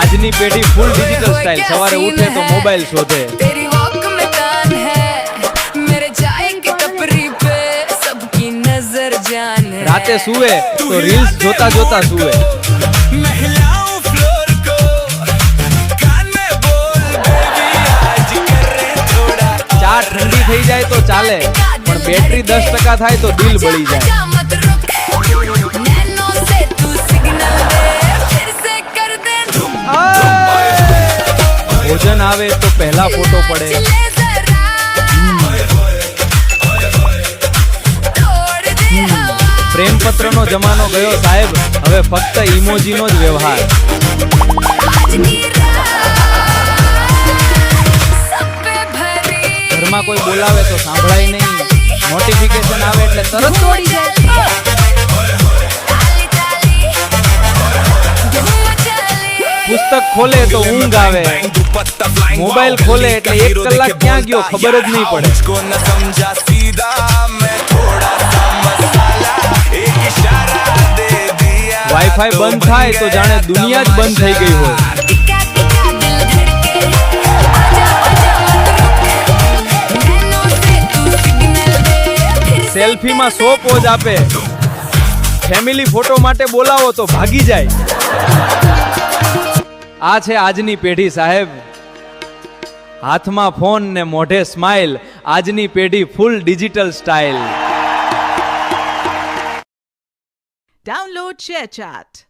આજની પેઢી ફૂલ digital style, સવારે ઉઠે તો મોબાઈલ શોધે, तेरी वॉक में कान है मेरे जाएंगे टपरी पे सबकी नजर जान है રાતે સુવે તો રીલ્સ જોતા જોતા સુવે, महिलाओं फ्लोर को कान में बोल बेबी आज कर रहे थोड़ा ચા ઠંડી થઈ જાય તો ચાલે, પણ બેટરી 10% થાય તો દિલ બળી જાય। आजा मत रुक नैनों से तू सिग्नल दे फिर से कर दे धूम ભોજન આવે તો પહેલા ફોટો પડે, चले जरा तोड़ दे हवा પ્રેમપત્રનો જમાનો ગયો સાહેબ, હવે ફક્ત ઇમોજીનો જ વ્યવહાર। आज की रात सब पे भरी ઘરમાં કોઈ બોલાવે તો સાંભળાય નહીં, નોટિફિકેશન આવે એટલે તરત દોડી જાય। ताली ताली धूम मचाली પુસ્તક ખોલે તો ઊંઘ આવે, दुपट्टा फ्लाइंग મોબાઈલ ખોલે એટલે 1 કલાક ક્યાં ગયો ખબર જ નહીં પડે। मुझको न समझा सीधा मैं थोड़ा सा मसाला एक इशारा दे दिया વાઈફાઈ બંધ થાય તો જાણે દુનિયા જ બંધ થઈ ગઈ હોય। टिका टिका दिल धड़के आजा आजा मत रुक नैनों से तू सिग्नल दे फिर से સેલ્ફીમાં 100 પોઝ આપે, ફેમિલી ફોટો માટે બોલાવો તો ભાગી જાય। આ છે આજની પેઢી સાહેબ, હાથમાં ફોન ને મોઢે સ્માઇલ, આજની પેઢી ફૂલ ડિજિટલ સ્ટાઇલ। Download ShareChat.